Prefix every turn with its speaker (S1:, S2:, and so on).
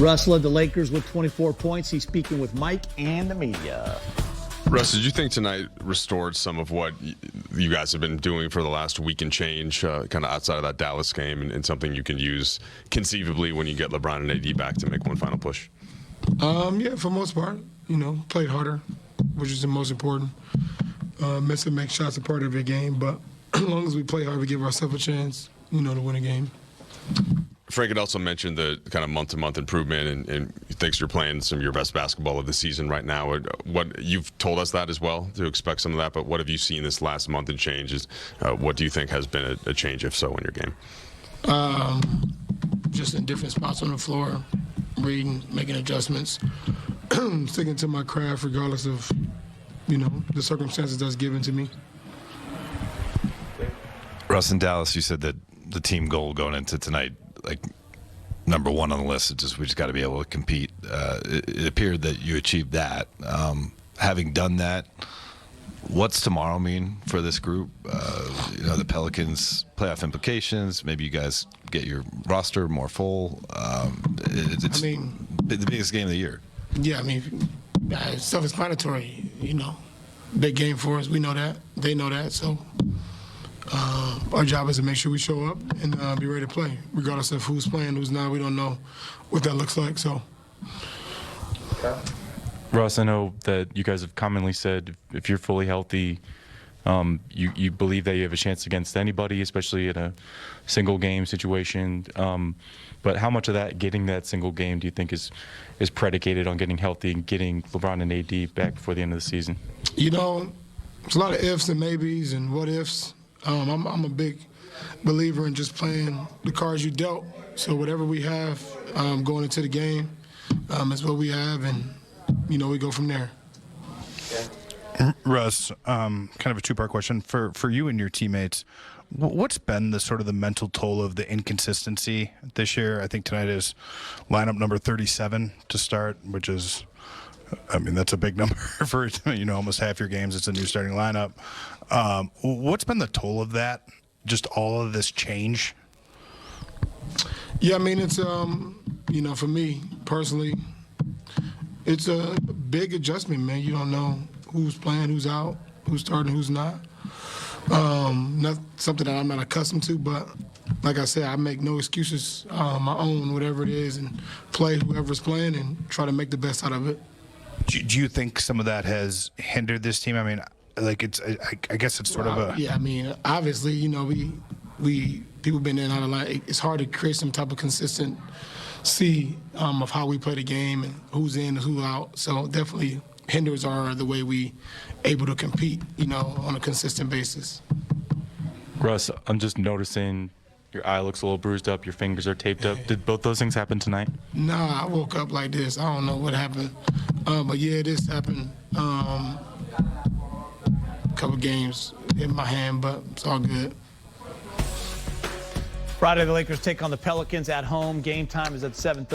S1: Russ led the Lakers with 24 points. He's speaking with Mike and the media.
S2: Russ, did you think tonight restored some of what you guys have been doing for the last week and change, kind of outside of that Dallas game, and something you can use conceivably when you get LeBron and AD back to make one final push?
S3: Yeah, for the most part, played harder, which is the most important. Miss and make shots a part of your game, but as long as we play hard, we give ourselves a chance, to win a game.
S2: Frank had also mentioned the kind of month-to-month improvement, and he thinks you're playing some of your best basketball of the season right now. What you've told us that as well, to expect some of that, but what have you seen this last month and changes? What do you think has been a change, if so, in your game?
S3: Just in different spots on the floor, reading, making adjustments, sticking to my craft regardless of, the circumstances that's given to me.
S4: Russ, in Dallas, you said that the team goal going into tonight, like number one on the list, we just got to be able to compete. It appeared that you achieved that. Having done that, what's tomorrow mean for this group? The Pelicans playoff implications. Maybe you guys get your roster more full. It's the biggest game of the year.
S3: Yeah, it's self-explanatory. Big game for us. We know that. They know that. So. Our job is to make sure we show up and be ready to play, regardless of who's playing, who's not. We don't know what that looks like. So,
S5: Russ, I know that you guys have commonly said if you're fully healthy, you believe that you have a chance against anybody, especially in a single game situation. But how much of that, getting that single game, do you think is predicated on getting healthy and getting LeBron and AD back before the end of the season?
S3: There's a lot of ifs and maybes and what ifs. I'm a big believer in just playing the cards you dealt. So whatever we have going into the game is what we have, and we go from there.
S6: Russ, kind of a two-part question for you and your teammates. What's been the mental toll of the inconsistency this year? I think tonight is lineup number 37 to start, which is, that's a big number for almost half your games. It's a new starting lineup. What's been the toll of that? Just all of this change?
S3: Yeah, it's for me personally, it's a big adjustment, man. You don't know who's playing, who's out, who's starting, who's not. Not something that I'm not accustomed to, but like I said, I make no excuses. My own, whatever it is, and play whoever's playing and try to make the best out of it.
S6: Do you think some of that has hindered this team? I guess it's sort of a...
S3: Yeah, obviously, we people been in and out of line. It's hard to create some type of consistency of how we play the game and who's in and who's out. So definitely hinders are the way we able to compete, on a consistent basis.
S5: Russ, I'm just noticing your eye looks a little bruised up, your fingers are taped up. Did both those things happen tonight?
S3: Nah, I woke up like this. I don't know what happened. But yeah, this happened. A couple games in my hand, but it's all good.
S1: Friday, the Lakers take on the Pelicans at home. Game time is at 7:30.